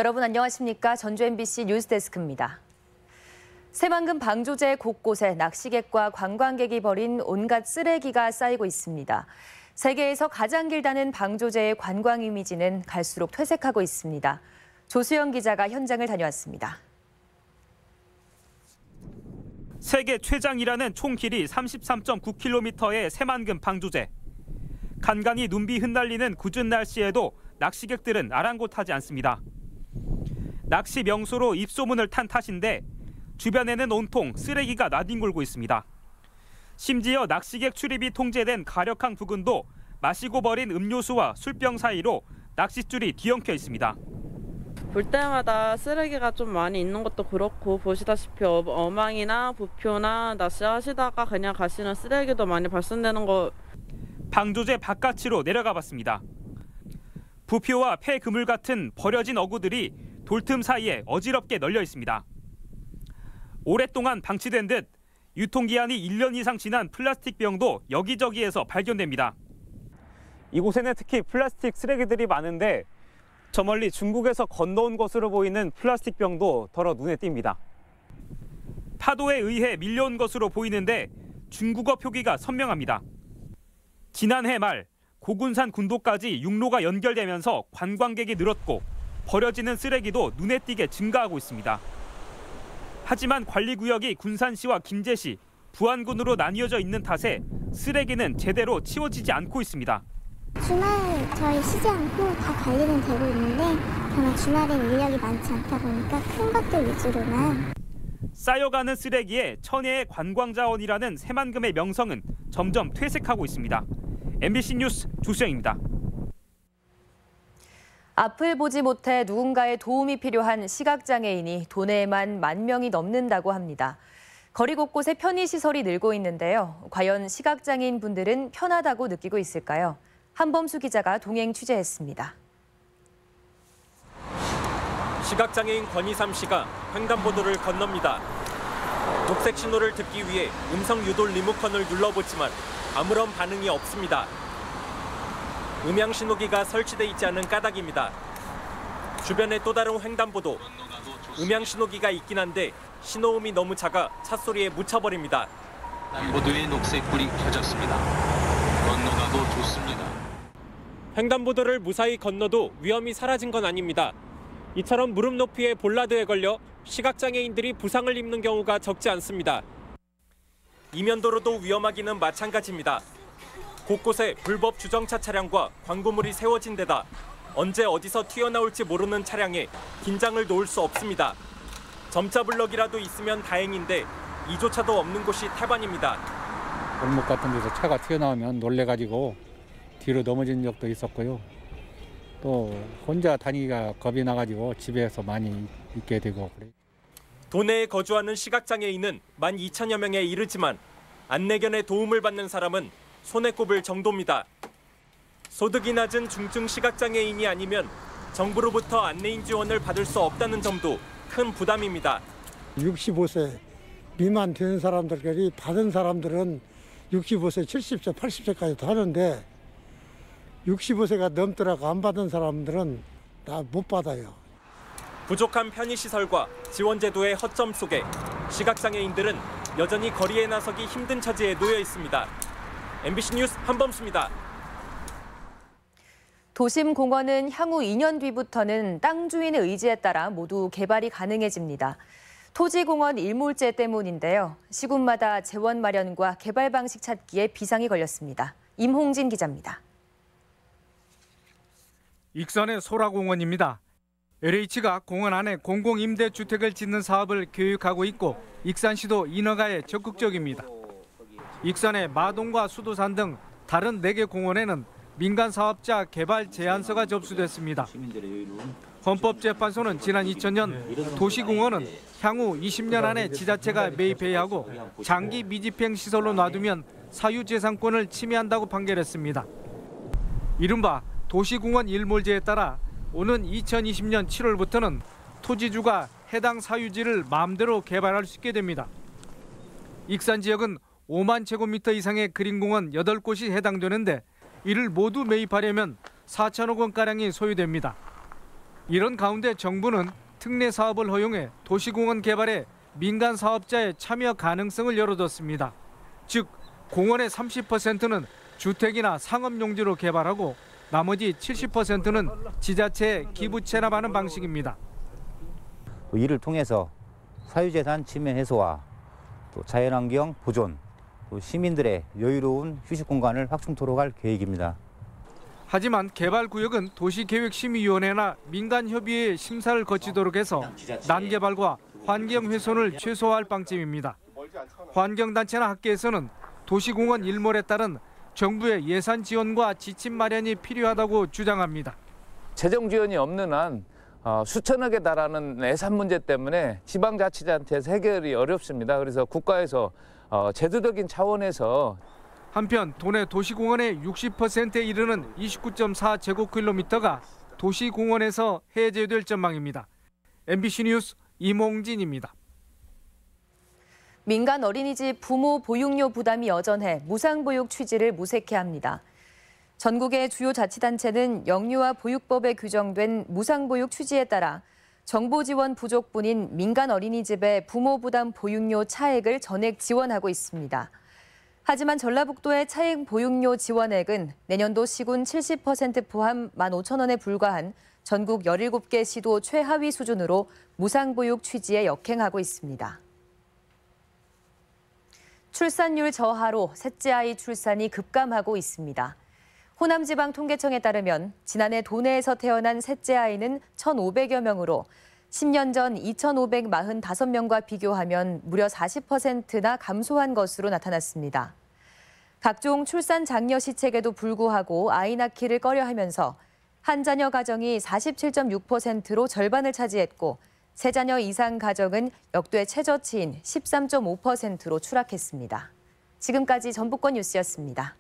여러분 안녕하십니까? 전주 MBC 뉴스데스크입니다. 새만금 방조제 곳곳에 낚시객과 관광객이 버린 온갖 쓰레기가 쌓이고 있습니다. 세계에서 가장 길다는 방조제의 관광 이미지는 갈수록 퇴색하고 있습니다. 조수영 기자가 현장을 다녀왔습니다. 세계 최장이라는 총 길이 33.9km의 새만금 방조제. 간간히 눈비 흩날리는 궂은 날씨에도 낚시객들은 아랑곳하지 않습니다. 낚시 명소로 입소문을 탄 탓인데 주변에는 온통 쓰레기가 나뒹굴고 있습니다. 심지어 낚시객 출입이 통제된 가력항 부근도 마시고 버린 음료수와 술병 사이로 낚싯줄이 뒤엉켜 있습니다. 볼 때마다 쓰레기가 좀 많이 있는 것도 그렇고 보시다시피 어망이나 부표나 낚시하시다가 그냥 가시는 쓰레기도 많이 발생되는 거. 방조제 바깥으로 내려가 봤습니다. 부표와 폐 그물 같은 버려진 어구들이 돌틈 사이에 어지럽게 널려 있습니다. 오랫동안 방치된 듯 유통기한이 1년 이상 지난 플라스틱 병도 여기저기에서 발견됩니다. 이곳에는 특히 플라스틱 쓰레기들이 많은데 저 멀리 중국에서 건너온 것으로 보이는 플라스틱 병도 더러 눈에 띕니다. 파도에 의해 밀려온 것으로 보이는데 중국어 표기가 선명합니다. 지난해 말 고군산 군도까지 육로가 연결되면서 관광객이 늘었고 버려지는 쓰레기도 눈에 띄게 증가하고 있습니다. 하지만 관리구역이 군산시와 김제시, 부안군으로 나뉘어져 있는 탓에 쓰레기는 제대로 치워지지 않고 있습니다. 주말 저희 쉬지 않고 다 관리는 되고 있는데 다만 주말엔 인력이 많지 않다 보니까 큰 것들 위주로만. 쌓여가는 쓰레기에 천혜의 관광자원이라는 새만금의 명성은 점점 퇴색하고 있습니다. MBC 뉴스 조수영입니다. 앞을 보지 못해 누군가의 도움이 필요한 시각장애인이 도내에만 10,000명이 넘는다고 합니다. 거리 곳곳에 편의시설이 늘고 있는데요. 과연 시각장애인 분들은 편하다고 느끼고 있을까요? 한범수 기자가 동행 취재했습니다. 시각장애인 권희삼 씨가 횡단보도를 건넙니다. 녹색 신호를 듣기 위해 음성 유도 리모컨을 눌러보지만 아무런 반응이 없습니다. 음향 신호기가 설치돼 있지 않은 까닭입니다. 주변에 또 다른 횡단보도. 음향 신호기가 있긴 한데 신호음이 너무 작아 찻소리에 묻혀버립니다. 횡단보도에 녹색 불이 켜졌습니다. 건너가도 좋습니다. 횡단보도를 무사히 건너도 위험이 사라진 건 아닙니다. 이처럼 무릎 높이의 볼라드에 걸려 시각장애인들이 부상을 입는 경우가 적지 않습니다. 이면도로도 위험하기는 마찬가지입니다. 곳곳에 불법 주정차 차량과 광고물이 세워진 데다 언제 어디서 튀어나올지 모르는 차량에 긴장을 놓을 수 없습니다. 점자 블럭이라도 있으면 다행인데 이조차도 없는 곳이 태반입니다. 골목 같은 데서 차가 튀어나오면 놀래가지고 뒤로 넘어진 적도 있었고요. 또 혼자 다니기가 겁이 나가지고 집에서 많이 있게 되고 그래요. 도내에 거주하는 시각장애인은 12,000여 명에 이르지만 안내견의 도움을 받는 사람은 손에 꼽을 정도입니다. 소득이 낮은 중증 시각장애인이 아니면 정부로부터 안내인 지원을 받을 수 없다는 점도 큰 부담입니다. 65세 미만 된 사람들끼리 받은 사람들은 65세, 70세, 80세까지도 하는데 65세가 넘더라고 안 받은 사람들은 다 못 받아요. 부족한 편의시설과 지원제도의 허점 속에 시각장애인들은 여전히 거리에 나서기 힘든 처지에 놓여 있습니다. MBC 뉴스 한범수입니다. 도심 공원은 향후 2년 뒤부터는 땅 주인의 의지에 따라 모두 개발이 가능해집니다. 토지공원 일몰제 때문인데요. 시군마다 재원 마련과 개발 방식 찾기에 비상이 걸렸습니다. 임홍진 기자입니다. 익산의 소라공원입니다. LH가 공원 안에 공공임대주택을 짓는 사업을 계획하고 있고 익산시도 인허가에 적극적입니다. 익산의 마동과 수도산 등 다른 4개 공원에는 민간 사업자 개발 제안서가 접수됐습니다. 헌법재판소는 지난 2000년 도시공원은 향후 20년 안에 지자체가 매입해야 하고 장기 미집행 시설로 놔두면 사유재산권을 침해한다고 판결했습니다. 이른바 도시공원 일몰제에 따라 오는 2020년 7월부터는 토지주가 해당 사유지를 마음대로 개발할 수 있게 됩니다. 익산 지역은 5만 제곱미터 이상의 그린공원 8곳이 해당되는데 이를 모두 매입하려면 4천억 원가량이 소요됩니다. 이런 가운데 정부는 특례 사업을 허용해 도시공원 개발에 민간 사업자의 참여 가능성을 열어뒀습니다. 즉, 공원의 30%는 주택이나 상업용지로 개발하고 나머지 70%는 지자체에 기부 체납하는 방식입니다. 이를 통해서 사유재산 침해 해소와 또 자연환경 보존, 또 시민들의 여유로운 휴식 공간을 확충토록 할 계획입니다. 하지만 개발구역은 도시계획심의위원회나 민간협의회의 심사를 거치도록 해서 난개발과 환경훼손을 최소화할 방침입니다. 환경단체나 학계에서는 도시공원 일몰에 따른 정부의 예산 지원과 지침 마련이 필요하다고 주장합니다. 재정 지원이 없는 한 수천억에 달하는 예산 문제 때문에 지방자치단체에서 해결이 어렵습니다. 그래서 국가에서 제도적인 차원에서 한편 도내 도시공원의 60%에 이르는 29.4제곱킬로미터가 도시공원에서 해제될 전망입니다. MBC 뉴스 임홍진입니다. 민간 어린이집 부모 보육료 부담이 여전해 무상보육 취지를 무색해 합니다. 전국의 주요 자치단체는 영유아 보육법에 규정된 무상보육 취지에 따라 정부 지원 부족분인 민간 어린이집의 부모 부담 보육료 차액을 전액 지원하고 있습니다. 하지만 전라북도의 차액 보육료 지원액은 내년도 시군 70% 포함 15,000원에 불과한 전국 17개 시도 최하위 수준으로 무상보육 취지에 역행하고 있습니다. 출산율 저하로 셋째 아이 출산이 급감하고 있습니다. 호남지방통계청에 따르면 지난해 도내에서 태어난 셋째 아이는 1,500여 명으로 10년 전 2,545명과 비교하면 무려 40%나 감소한 것으로 나타났습니다. 각종 출산 장려 시책에도 불구하고 아이 낳기를 꺼려하면서 한 자녀 가정이 47.6%로 절반을 차지했고 세 자녀 이상 가정은 역대 최저치인 13.5%로 추락했습니다. 지금까지 전북권 뉴스였습니다.